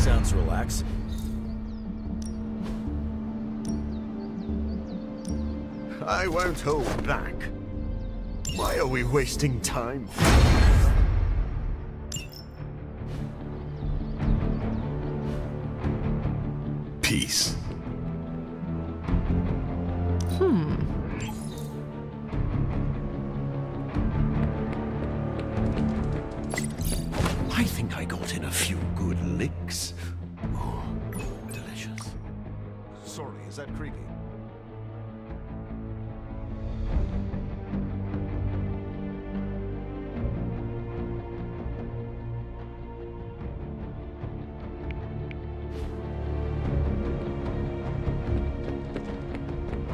Sounds relaxing. I won't hold back. Why are we wasting time? Peace. I think I got in a few good licks. Oh, delicious. Sorry, is that creepy?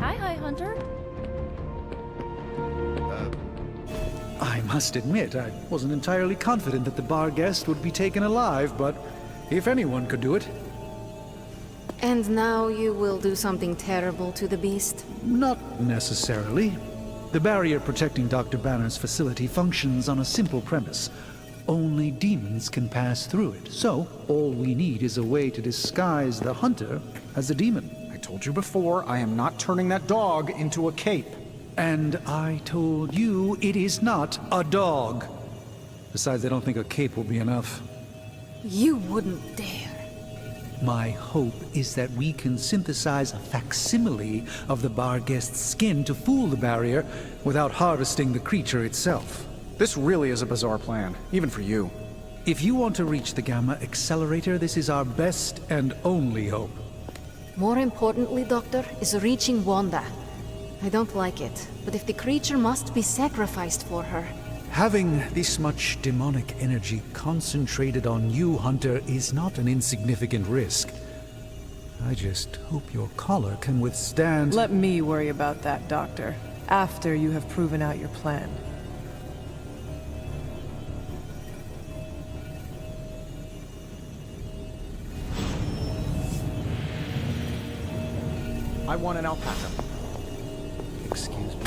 Hi, Hunter. I must admit, I wasn't entirely confident that the bar guest would be taken alive, but if anyone could do it. And now you will do something terrible to the beast? Not necessarily. The barrier protecting Dr. Banner's facility functions on a simple premise. Only demons can pass through it, so all we need is a way to disguise the hunter as a demon. I told you before, I am not turning that dog into a cape. And I told you it is not a dog. Besides, I don't think a cape will be enough. You wouldn't dare. My hope is that we can synthesize a facsimile of the bar guest's skin to fool the barrier without harvesting the creature itself. This really is a bizarre plan, even for you. If you want to reach the Gamma Accelerator, this is our best and only hope. More importantly, Doctor, is reaching Wanda. I don't like it, but if the creature must be sacrificed for her... Having this much demonic energy concentrated on you, Hunter, is not an insignificant risk. I just hope your collar can withstand... Let me worry about that, Doctor, after you have proven out your plan. I want an alpaca. Excuse me?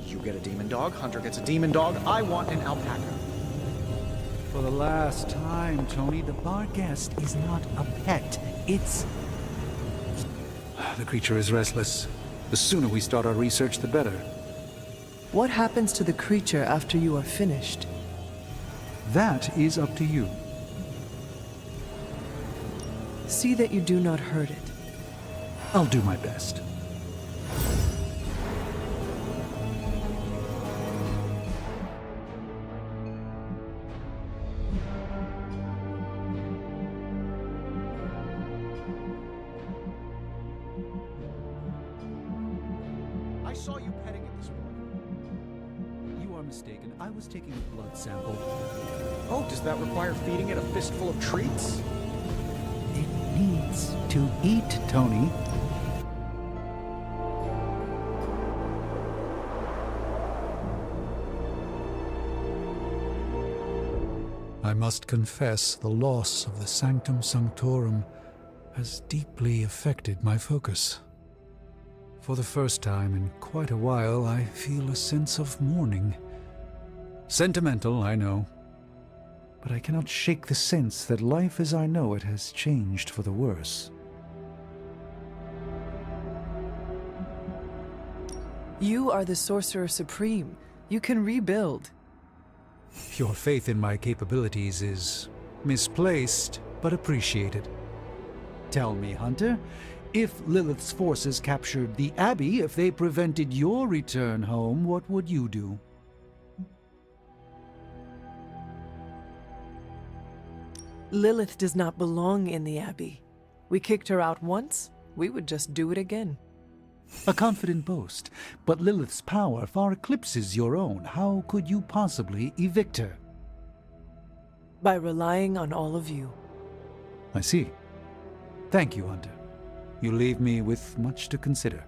You get a demon dog, Hunter gets a demon dog. I want an alpaca. For the last time, Tony, the bar guest is not a pet. It's... The creature is restless. The sooner we start our research, the better. What happens to the creature after you are finished? That is up to you. See that you do not hurt it. I'll do my best. I saw you petting it this morning. You are mistaken. I was taking a blood sample. Oh, does that require feeding it a fistful of treats? It needs to eat, Tony. I must confess the loss of the Sanctum Sanctorum has deeply affected my focus. For the first time in quite a while, I feel a sense of mourning. Sentimental, I know. But I cannot shake the sense that life as I know it has changed for the worse. You are the Sorcerer Supreme. You can rebuild. Your faith in my capabilities is misplaced, but appreciated. Tell me, Hunter, if Lilith's forces captured the Abbey, if they prevented your return home, what would you do? Lilith does not belong in the Abbey. We kicked her out once, we would just do it again. A confident boast, but Lilith's power far eclipses your own. How could you possibly evict her? By relying on all of you. I see. Thank you, Hunter. You leave me with much to consider.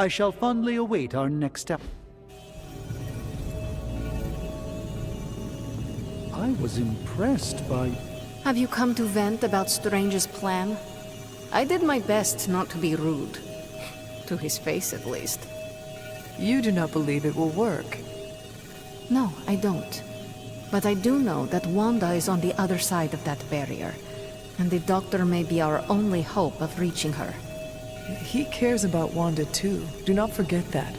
I shall fondly await our next step. I was impressed by... Have you come to vent about Strange's plan? I did my best not to be rude. To his face, at least. You do not believe it will work. No, I don't. But I do know that Wanda is on the other side of that barrier, and the Doctor may be our only hope of reaching her. He cares about Wanda too. Do not forget that.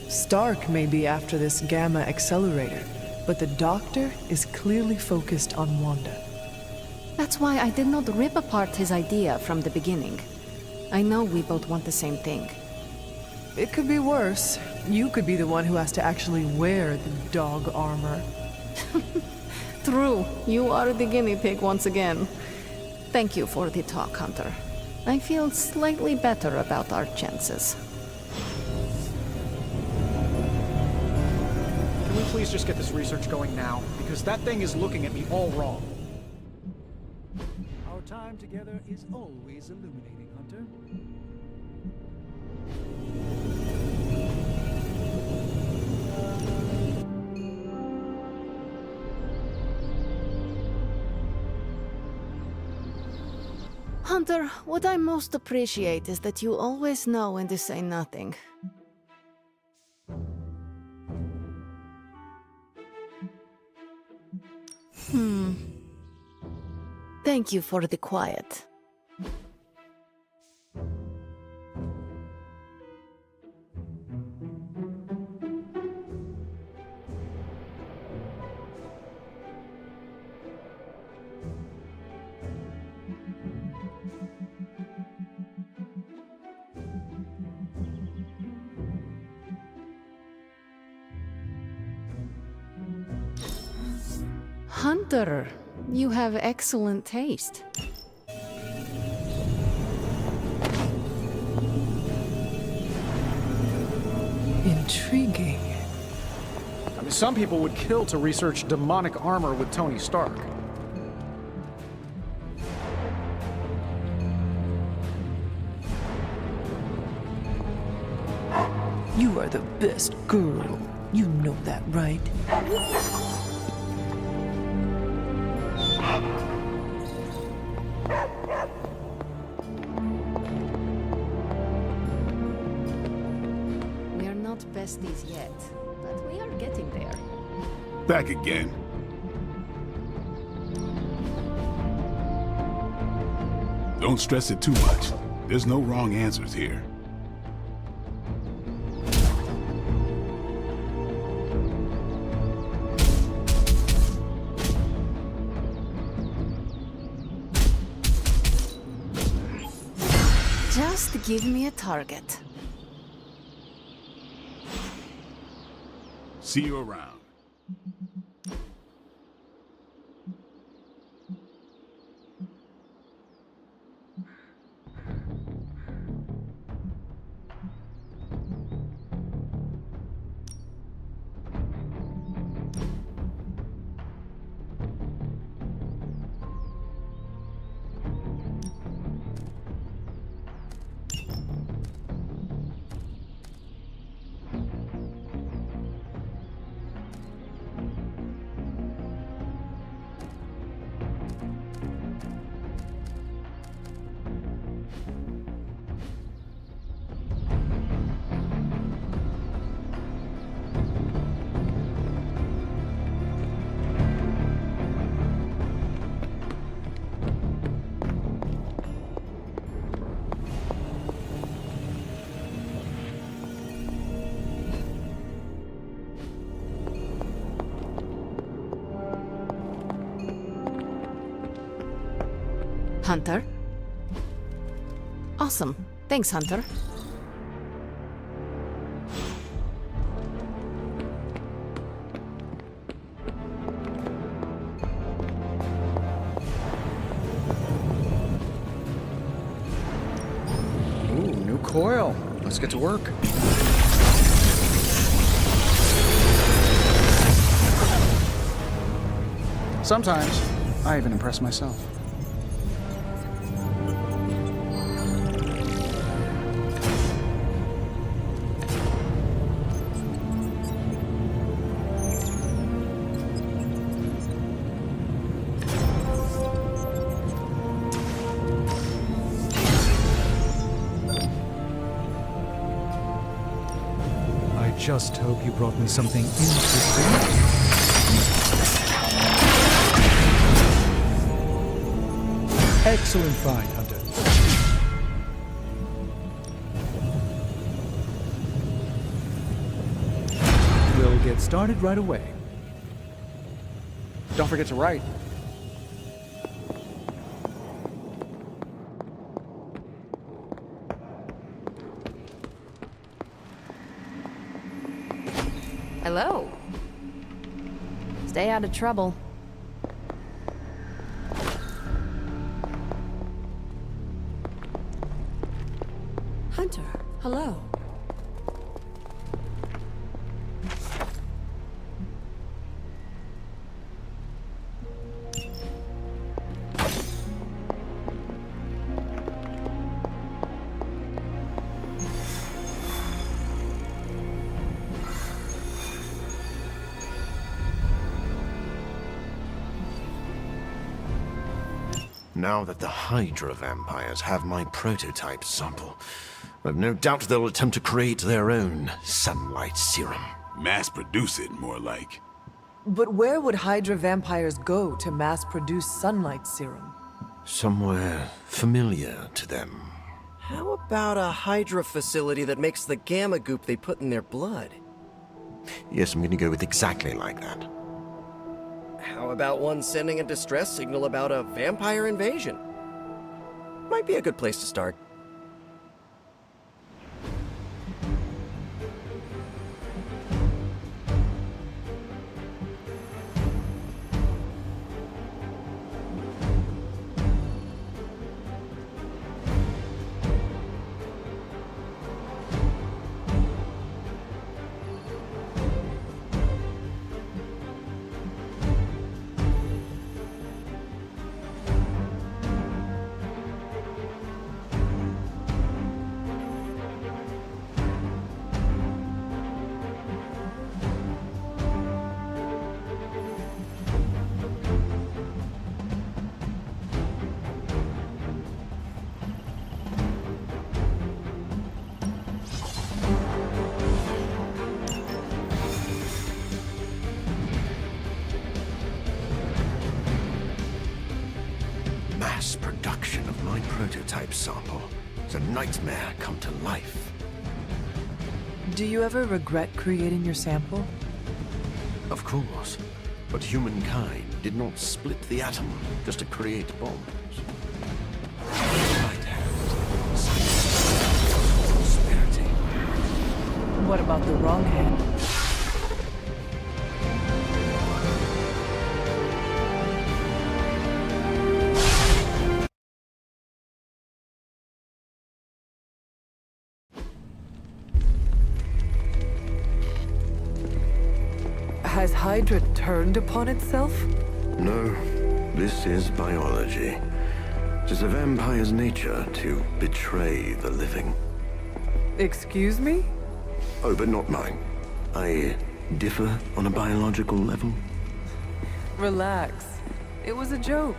Stark may be after this gamma accelerator, but the Doctor is clearly focused on Wanda. That's why I did not rip apart his idea from the beginning. I know we both want the same thing. It could be worse. You could be the one who has to actually wear the dog armor. True, you are the guinea pig once again. Thank you for the talk, Hunter. I feel slightly better about our chances. Can we please just get this research going now? Because that thing is looking at me all wrong. Our time together is always illuminating, Hunter. Hunter, what I most appreciate is that you always know when to say nothing. Thank you for the quiet. Hunter, you have excellent taste. Intriguing. I mean, some people would kill to research demonic armor with Tony Stark. You are the best girl. You know that, right? We are not besties yet, but we are getting there. Back again. Don't stress it too much. There's no wrong answers here. Just give me a target. See you around. Hunter? Awesome. Thanks, Hunter. Ooh, new coil. Let's get to work. Sometimes, I even impress myself. just hope you brought me something interesting. Excellent find, Hunter. We'll get started right away. Don't forget to write. Hello. Stay out of trouble. Hunter, hello. Now that the Hydra vampires have my prototype sample, I've no doubt they'll attempt to create their own sunlight serum. Mass produce it, more like. But where would Hydra vampires go to mass produce sunlight serum? Somewhere familiar to them. How about a Hydra facility that makes the gamma goop they put in their blood? Yes, I'm gonna go with exactly like that. How about one sending a distress signal about a vampire invasion? Might be a good place to start. Mass production of my prototype sample is a nightmare come to life. Do you ever regret creating your sample? Of course, but humankind did not split the atom just to create bombs. Right hand, prosperity. What about the wrong hand? Has Hydra turned upon itself? No, this is biology. It is a vampire's nature to betray the living. Excuse me? Oh, but not mine. I differ on a biological level. Relax. It was a joke.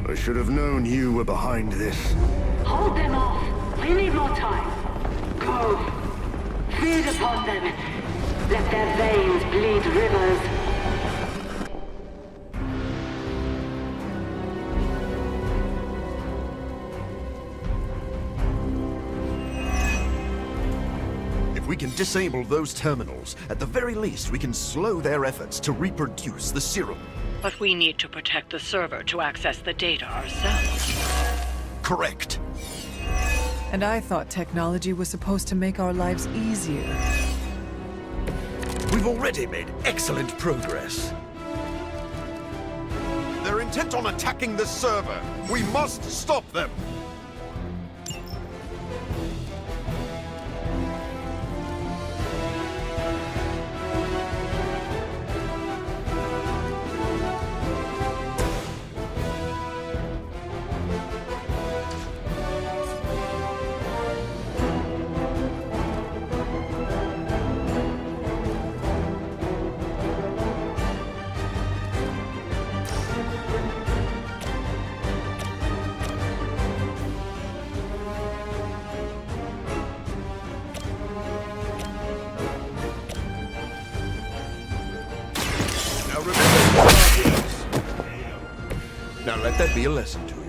I should have known you were behind this. Hold them off. We need more time. Go. Feed upon them. Let their veins bleed rivers. If we can disable those terminals, at the very least we can slow their efforts to reproduce the serum. But we need to protect the server to access the data ourselves. Correct. And I thought technology was supposed to make our lives easier. We've already made excellent progress. They're intent on attacking the server. We must stop them. that be a lesson to you.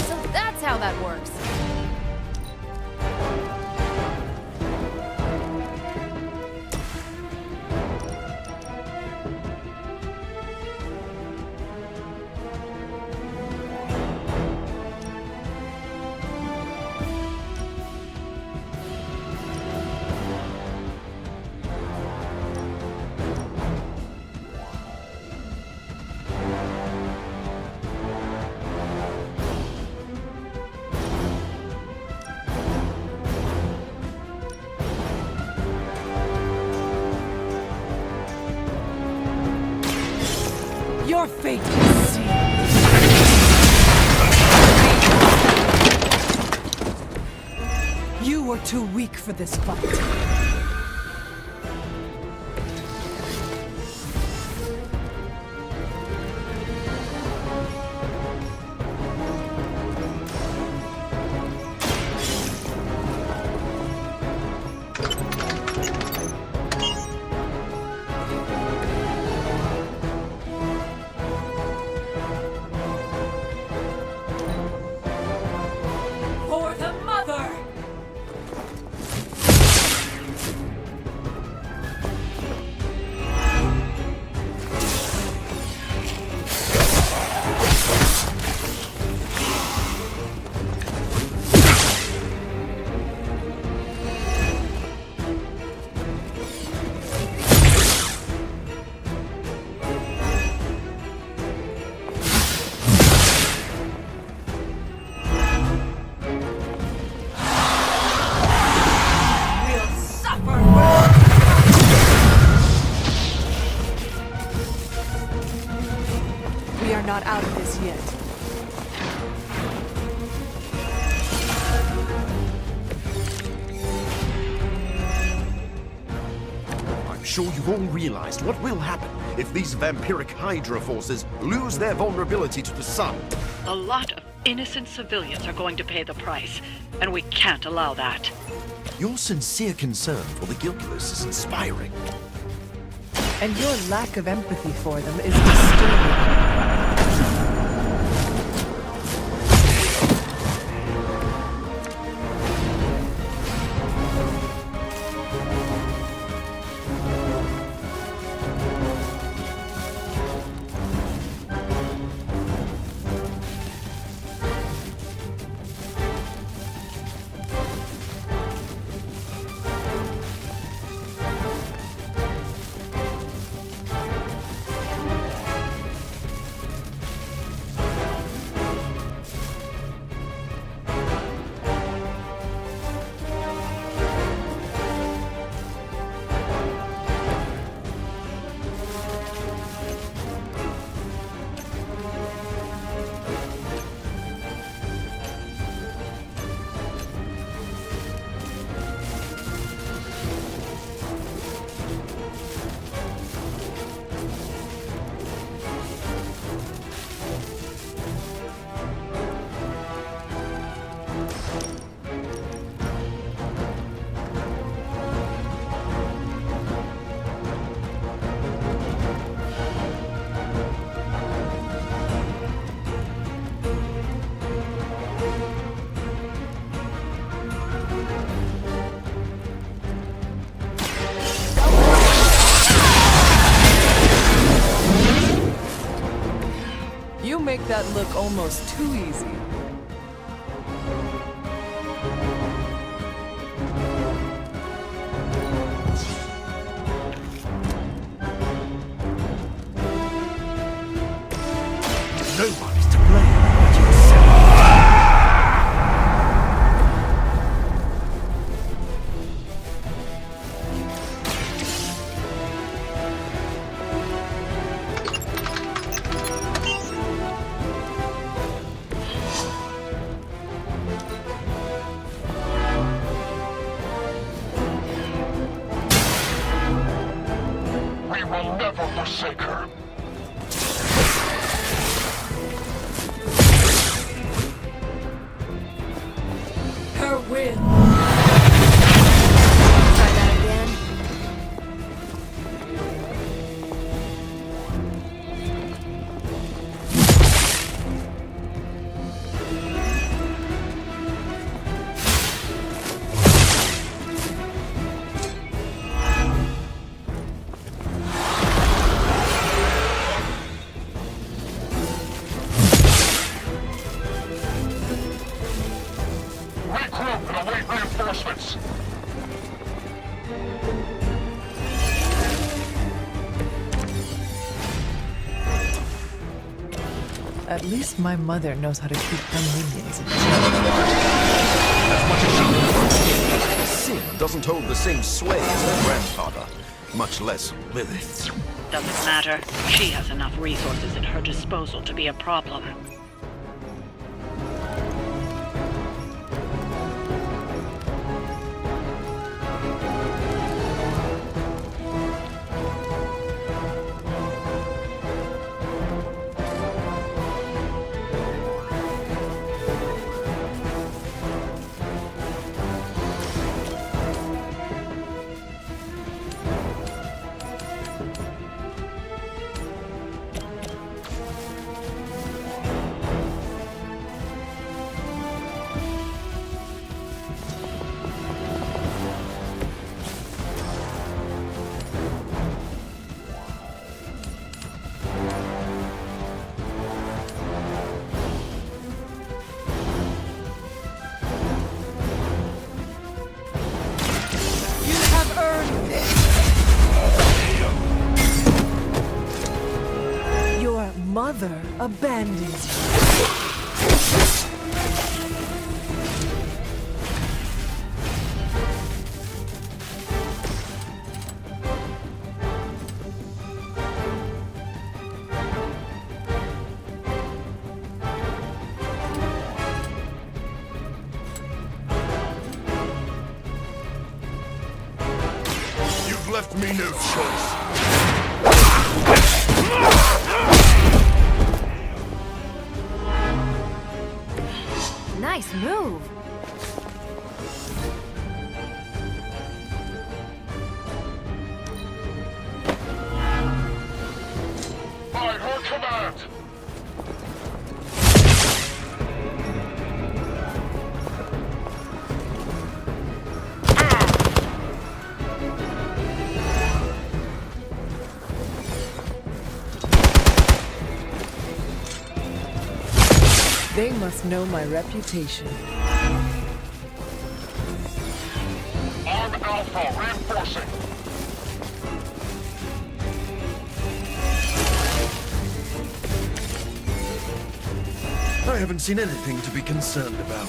So that's how that works. Your fate is sealed. You were too weak for this fight. For the mother! We'll suffer! We are not out of this yet. I'm sure you've all realized what will happen if these vampiric Hydra forces lose their vulnerability to the sun. A lot of innocent civilians are going to pay the price, and we can't allow that. Your sincere concern for the guiltless is inspiring. And your lack of empathy for them is disturbing. You make that look almost too easy. Nobody's to blame but yourself. forsake her. Her win. Try that again. Regroup and await reinforcements. At least my mother knows how to keep her minions in check. As much as she Sin doesn't hold the same sway as her grandfather, much less Lilith. Doesn't matter. She has enough resources at her disposal to be a problem. Your mother abandons you. You've left me no choice. Nice move. By her command. They must know my reputation. Arm Alpha reinforcing. I haven't seen anything to be concerned about.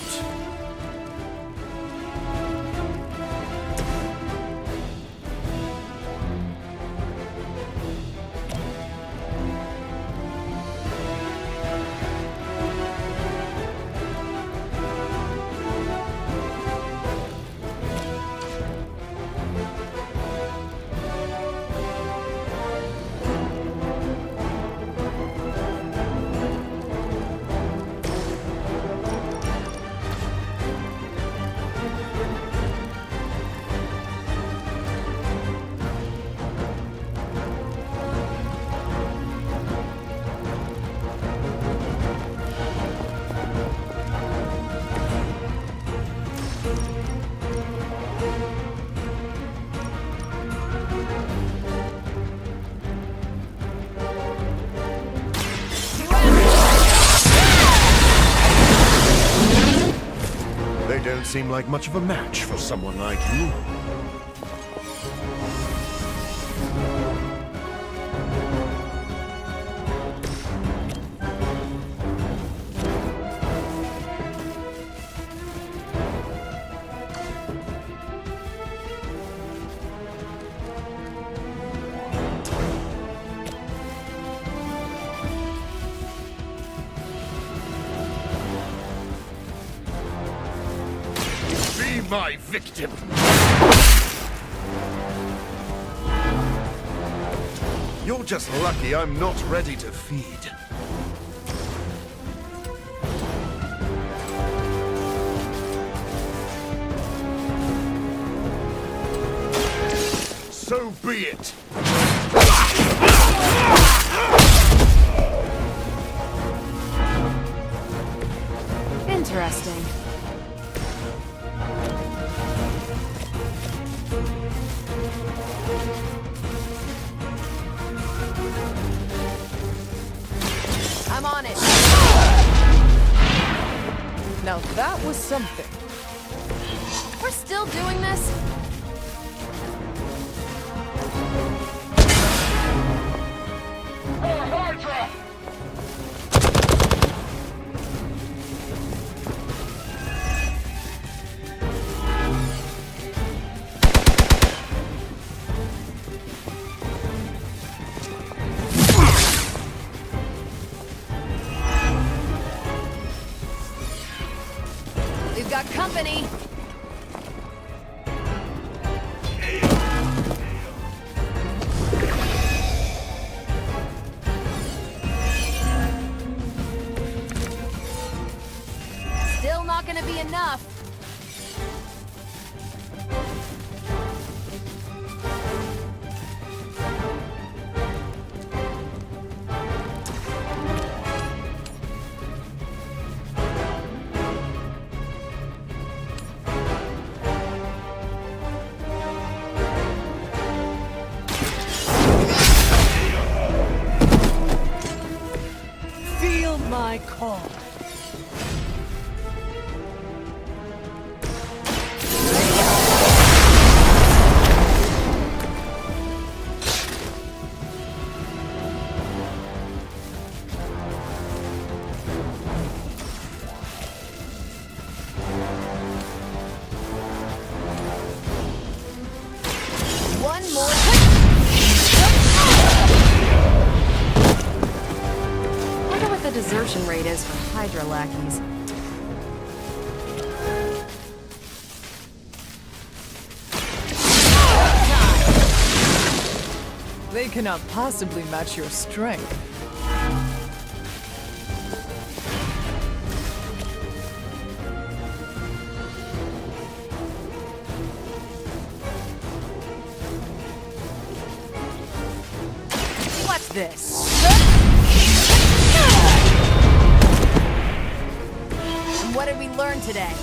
They don't seem like much of a match for someone like you. My victim. You're just lucky I'm not ready to feed. So be it! Interesting. I'm on it. Now that was something. We're still doing this? More Hydra! We've got company. Still not gonna be enough. Feel my call. One more. Wonder what the desertion rate is for Hydra lackeys. They cannot possibly match your strength. What's this? And what did we learn today?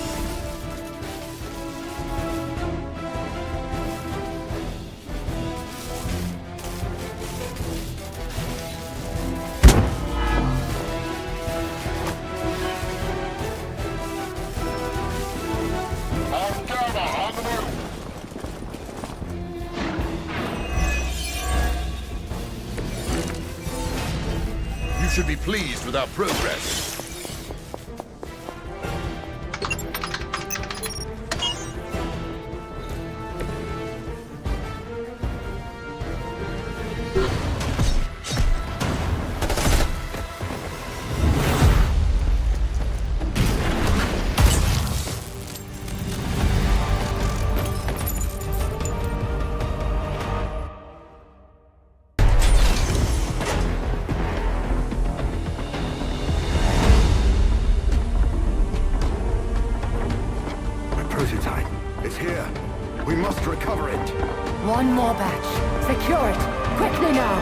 On Gamma, on the move! You should be pleased with our progress. Prototype. It's here. We must recover it. One more batch. Secure it. Quickly now.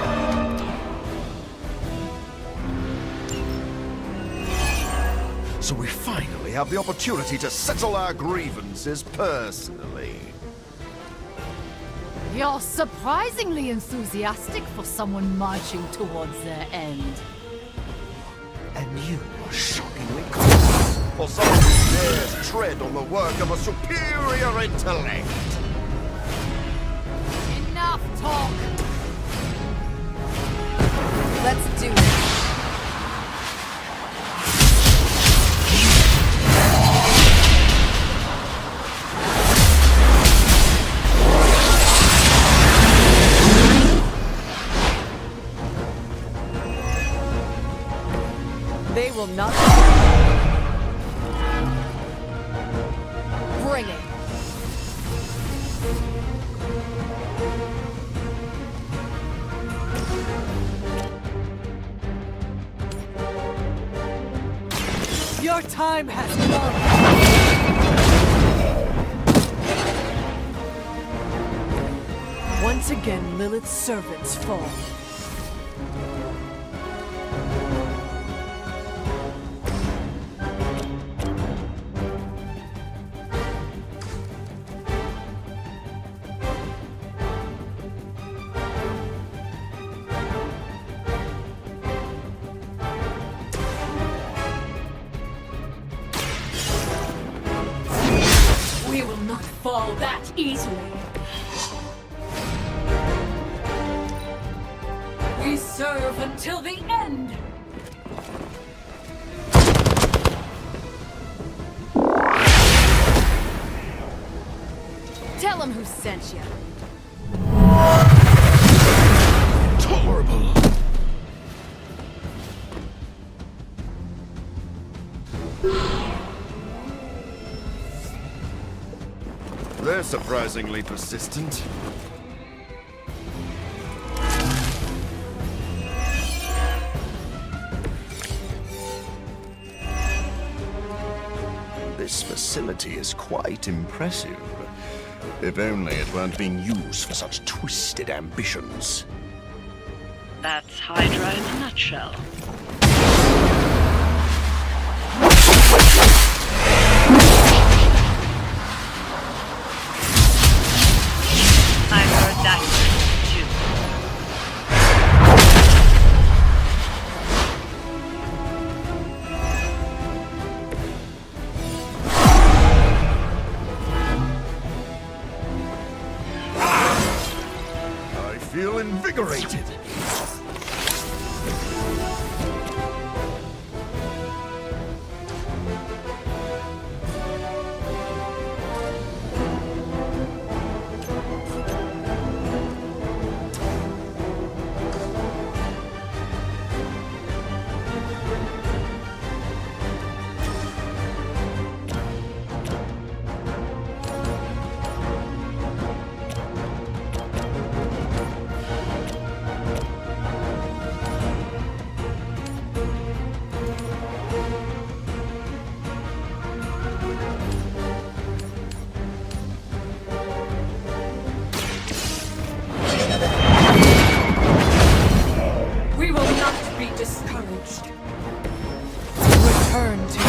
So we finally have the opportunity to settle our grievances personally. You're surprisingly enthusiastic for someone marching towards their end. And you are shockingly close for someone who dares tread on the work of a superior intellect. Enough talk. Let's do it. They will not. Bring it. time has come! Once again, Lilith's servants fall. We will not fall that easily. We serve until the end. Tell him who sent you. Tolerable! They're surprisingly persistent. This facility is quite impressive. If only it weren't being used for such twisted ambitions. That's Hydra in a nutshell. I've heard that too. I feel invigorated. We will not be discouraged. Return to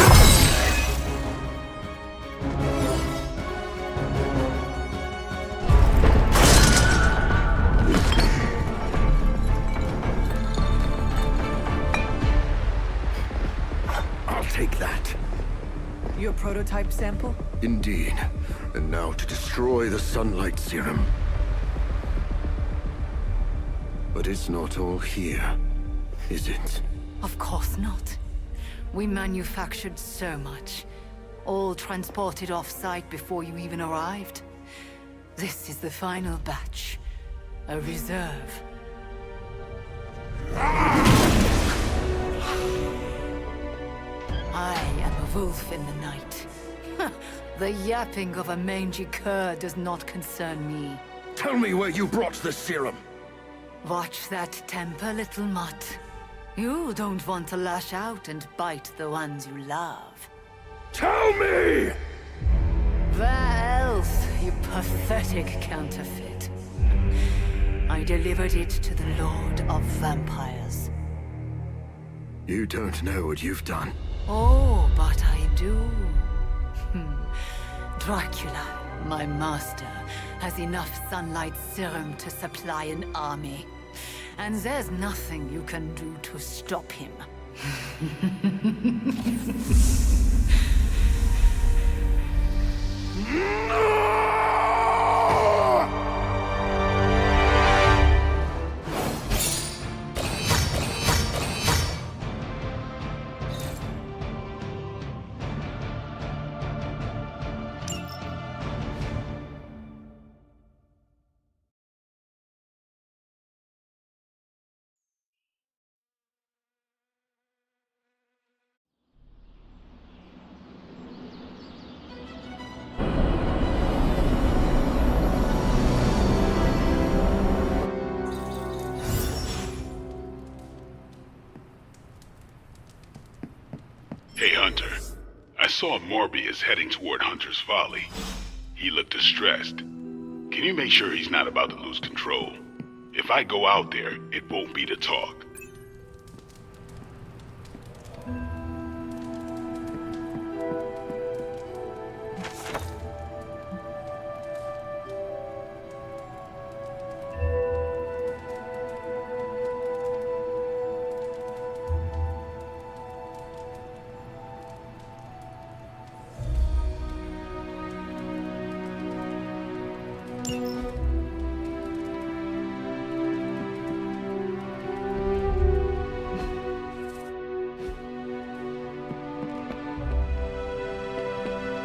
I'll take that. your prototype sample? Indeed. And now to destroy the sunlight serum. But it's not all here, is it? Of course not. We manufactured so much. All transported off-site before you even arrived. This is the final batch. A reserve. I am a wolf in the night. The yapping of a mangy cur does not concern me. Tell me where you brought the serum. Watch that temper, little mutt. You don't want to lash out and bite the ones you love. Tell me! Where else, you pathetic counterfeit? I delivered it to the Lord of Vampires. You don't know what you've done. Oh, but I do. Dracula, my master, has enough sunlight serum to supply an army. And there's nothing you can do to stop him. saw Morbius heading toward Hunter's Folly. He looked distressed. Can you make sure he's not about to lose control? If I go out there, it won't be to talk.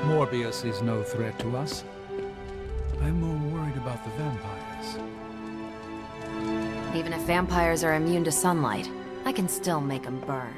Morbius is no threat to us. I'm more worried about the vampires. Even if vampires are immune to sunlight, I can still make them burn.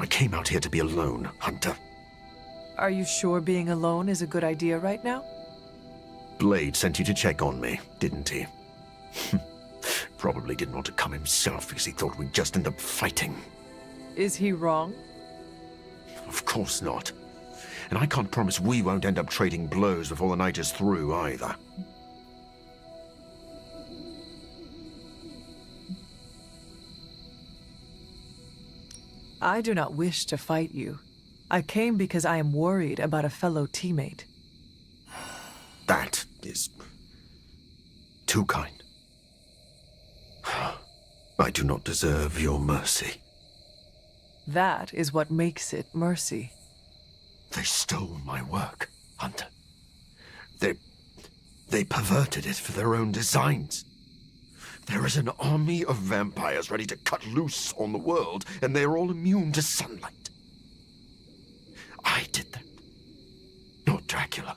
I came out here to be alone, Hunter. Are you sure being alone is a good idea right now? Blade sent you to check on me, didn't he? Probably didn't want to come himself because he thought we'd just end up fighting. Is he wrong? Of course not. And I can't promise we won't end up trading blows before the night is through, either. I do not wish to fight you. I came because I am worried about a fellow teammate. That is too kind. I do not deserve your mercy. That is what makes it mercy. They stole my work, Hunter. They perverted it for their own designs. There is an army of vampires ready to cut loose on the world, and they are all immune to sunlight. I did that, not Dracula.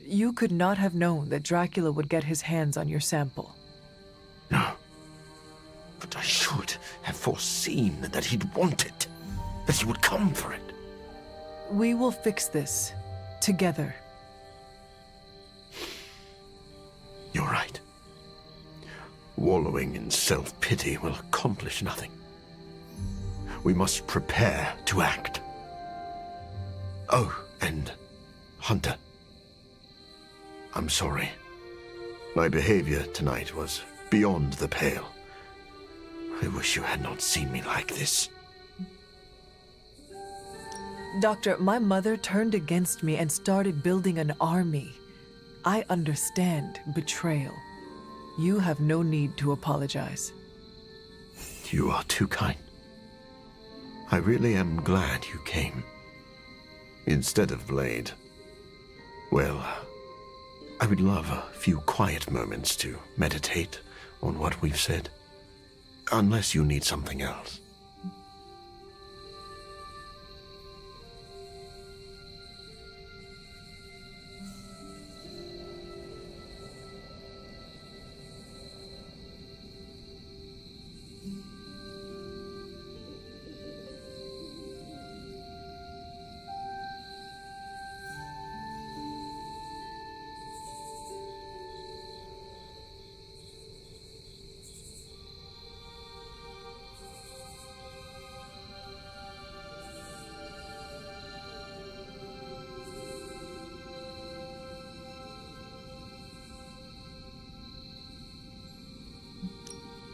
You could not have known that Dracula would get his hands on your sample. No. But I should have foreseen that he'd want it, that he would come for it. We will fix this, together. You're right. Wallowing in self-pity will accomplish nothing. We must prepare to act. Oh, and Hunter. I'm sorry. My behavior tonight was beyond the pale. I wish you had not seen me like this. Doctor, my mother turned against me and started building an army. I understand betrayal. You have no need to apologize. You are too kind. I really am glad you came. Instead of Blade. Well, I would love a few quiet moments to meditate on what we've said. Unless you need something else.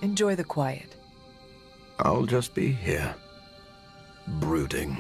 Enjoy the quiet. I'll just be here, brooding.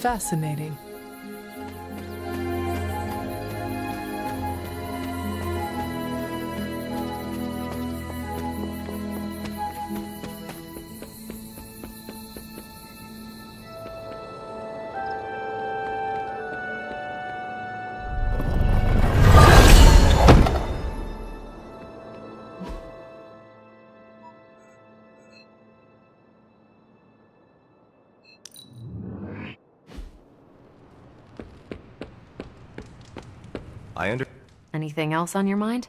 Fascinating. Anything else on your mind?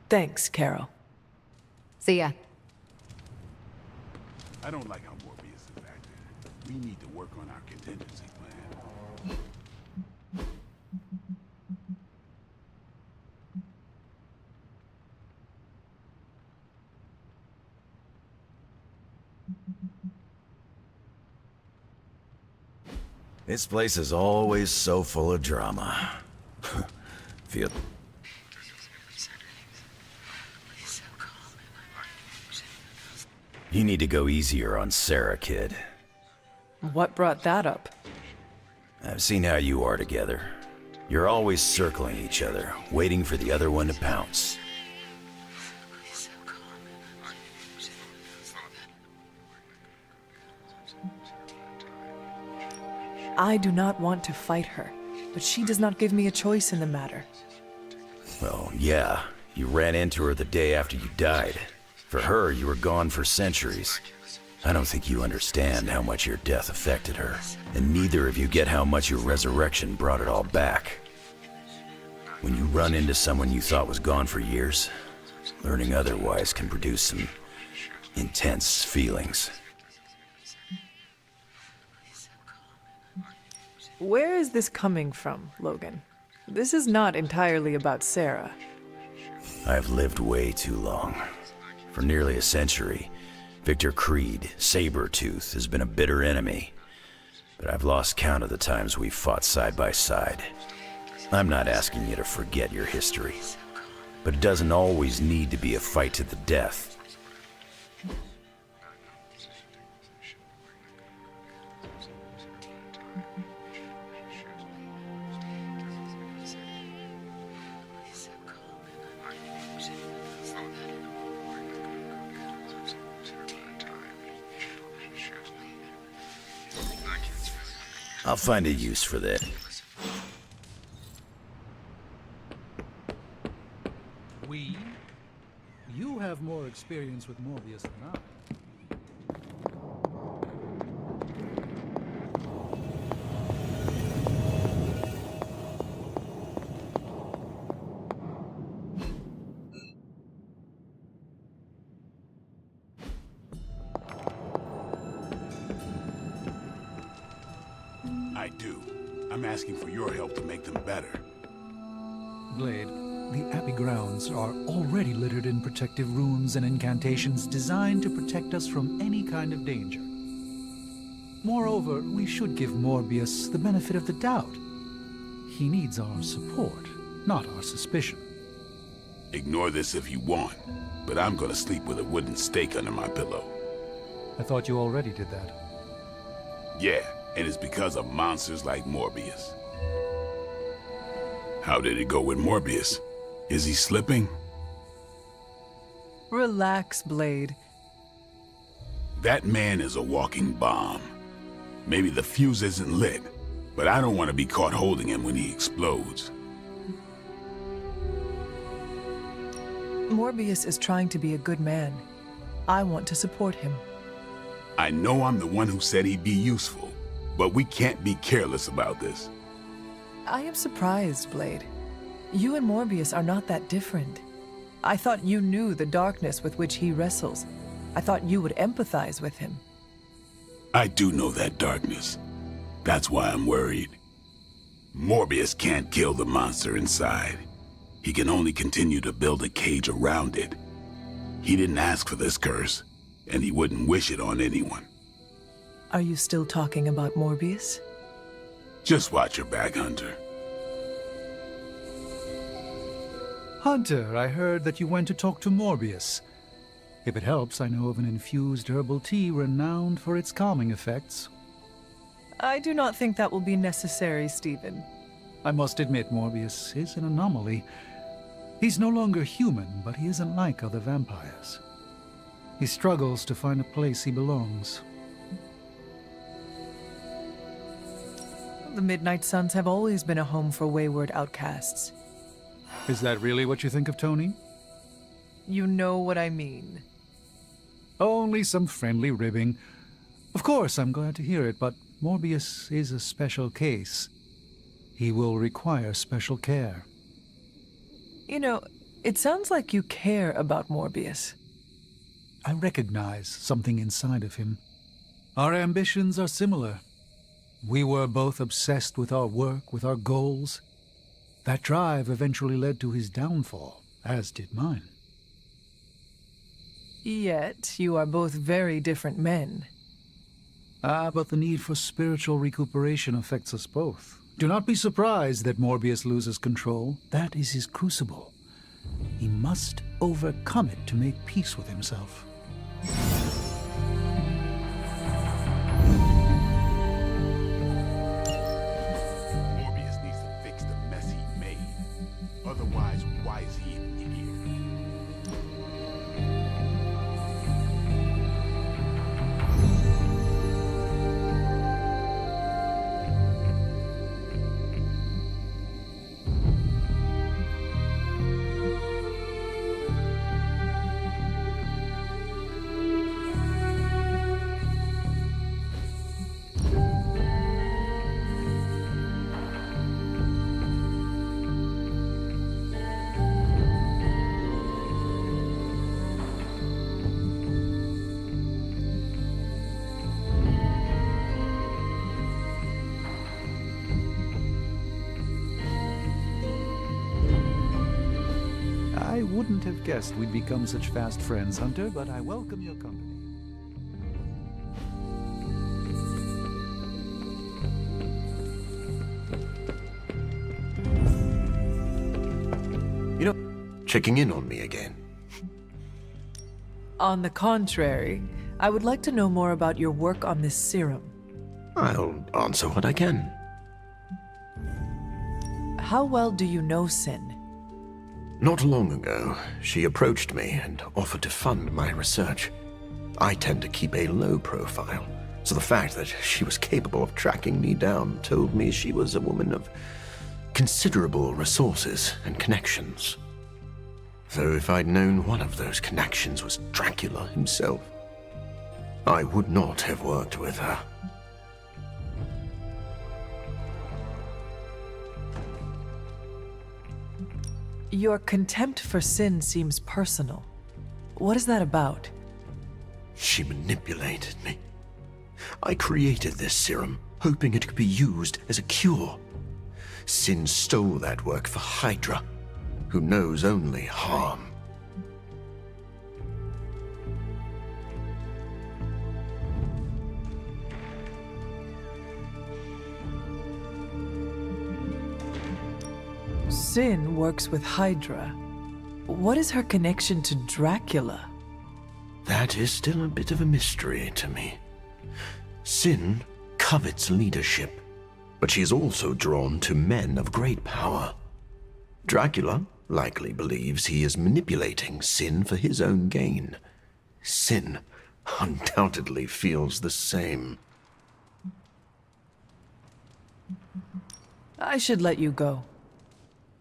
Thanks, Carol. See ya. I don't like how Morbius is acting. We need to work on our contingency plan. This place is always so full of drama. Feel... You need to go easier on Sarah, kid. What brought that up? I've seen how you are together. You're always circling each other, waiting for the other one to pounce. I do not want to fight her, but she does not give me a choice in the matter. Well, yeah, you ran into her the day after you died. For her, you were gone for centuries. I don't think you understand how much your death affected her, and neither of you get how much your resurrection brought it all back. When you run into someone you thought was gone for years, learning otherwise can produce some intense feelings. Where is this coming from, Logan? This is not entirely about Sarah. I've lived way too long. For nearly a century, Victor Creed, Sabretooth, has been a bitter enemy. But I've lost count of the times we've fought side by side. I'm not asking you to forget your history, but it doesn't always need to be a fight to the death. I'll find a use for that. We? You have more experience with Morbius than I. I do. I'm asking for your help to make them better. Blade, the Abbey grounds are already littered in protective runes and incantations designed to protect us from any kind of danger. Moreover, we should give Morbius the benefit of the doubt. He needs our support, not our suspicion. Ignore this if you want, but I'm gonna sleep with a wooden stake under my pillow. I thought you already did that. Yeah, and it's because of monsters like Morbius. How did it go with Morbius? Is he slipping? Relax, Blade. That man is a walking bomb. Maybe the fuse isn't lit, but I don't want to be caught holding him when he explodes. Morbius is trying to be a good man. I want to support him. I know I'm the one who said he'd be useful, but we can't be careless about this. I am surprised, Blade. You and Morbius are not that different. I thought you knew the darkness with which he wrestles. I thought you would empathize with him. I do know that darkness. That's why I'm worried. Morbius can't kill the monster inside. He can only continue to build a cage around it. He didn't ask for this curse, and he wouldn't wish it on anyone. Are you still talking about Morbius? Just watch your back, Hunter. Hunter, I heard that you went to talk to Morbius. If it helps, I know of an infused herbal tea renowned for its calming effects. I do not think that will be necessary, Stephen. I must admit Morbius is an anomaly. He's no longer human, but he isn't like other vampires. He struggles to find a place he belongs. The Midnight Suns have always been a home for wayward outcasts. Is that really what you think of Tony? You know what I mean. Only some friendly ribbing. Of course, I'm glad to hear it, but Morbius is a special case. He will require special care. You know, it sounds like you care about Morbius. I recognize something inside of him. Our ambitions are similar. We were both obsessed with our work, with our goals. That drive eventually led to his downfall, as did mine. Yet, you are both very different men. But the need for spiritual recuperation affects us both. Do not be surprised that Morbius loses control. That is his crucible. He must overcome it to make peace with himself. Morbius needs to fix the mess he made. Otherwise, why is he even here? I wouldn't have guessed we'd become such fast friends, Hunter, but I welcome your company. You know, checking in on me again. On the contrary, I would like to know more about your work on this serum. I'll answer what I can. How well do you know Sin? Not long ago, she approached me and offered to fund my research. I tend to keep a low profile, so the fact that she was capable of tracking me down told me she was a woman of considerable resources and connections. Though if I'd known one of those connections was Dracula himself, I would not have worked with her. Your contempt for Sin seems personal. What is that about? She manipulated me. I created this serum, hoping it could be used as a cure. Sin stole that work for Hydra, who knows only harm. Sin works with Hydra. What is her connection to Dracula? That is still a bit of a mystery to me. Sin covets leadership, but she is also drawn to men of great power. Dracula likely believes he is manipulating Sin for his own gain. Sin undoubtedly feels the same. I should let you go.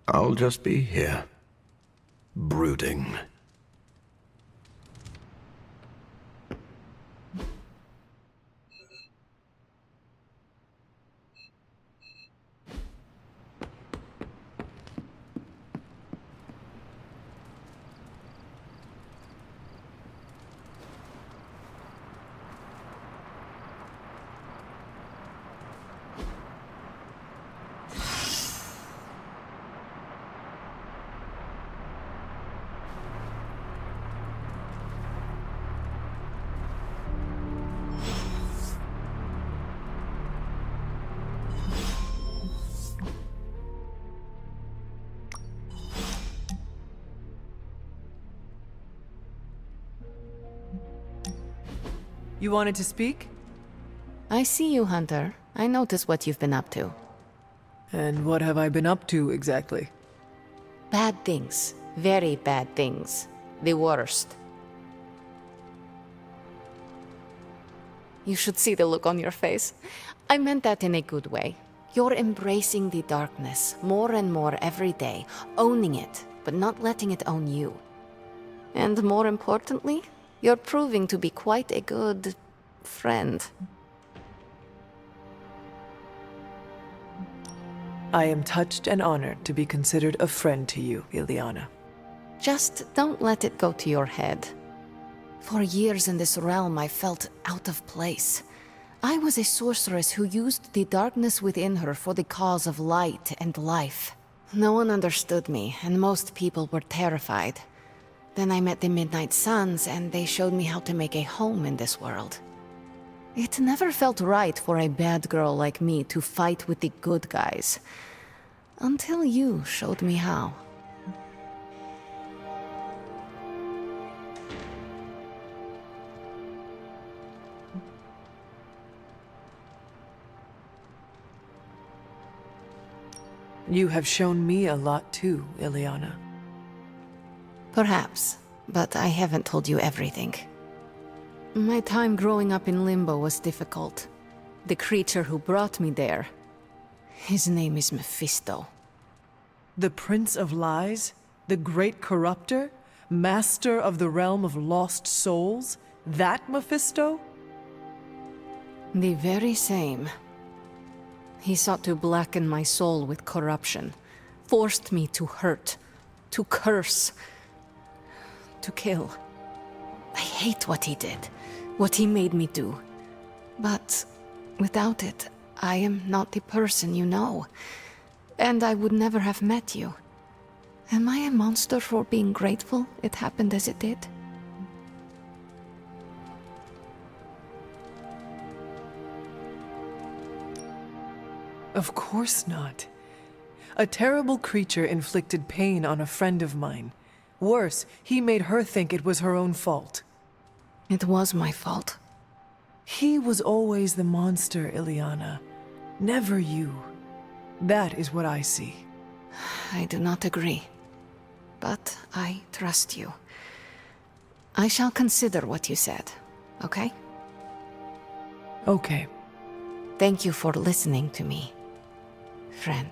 I'll just be here, brooding. You wanted to speak? I see you, Hunter. I notice what you've been up to. And what have I been up to exactly? Bad things. Very bad things. The worst. You should see the look on your face. I meant that in a good way. You're embracing the darkness more and more every day, owning it, but not letting it own you. And more importantly, you're proving to be quite a good friend. I am touched and honored to be considered a friend to you, Ileana. Just don't let it go to your head. For years in this realm, I felt out of place. I was a sorceress who used the darkness within her for the cause of light and life. No one understood me, and most people were terrified. Then I met the Midnight Suns, and they showed me how to make a home in this world. It never felt right for a bad girl like me to fight with the good guys. Until you showed me how. You have shown me a lot too, Ileana. Perhaps, but I haven't told you everything. My time growing up in Limbo was difficult. The creature who brought me there, his name is Mephisto. The Prince of Lies? The Great Corruptor? Master of the Realm of Lost Souls? That Mephisto? The very same. He sought to blacken my soul with corruption, forced me to hurt, to curse, to kill. I hate what he did, what he made me do. But without it, I am not the person you know, and I would never have met you. Am I a monster for being grateful it happened as it did? Of course not. A terrible creature inflicted pain on a friend of mine. Worse, he made her think it was her own fault. It was my fault. He was always the monster, Ileana. Never you. That is what I see. I do not agree. But I trust you. I shall consider what you said, okay? Okay. Thank you for listening to me, friend.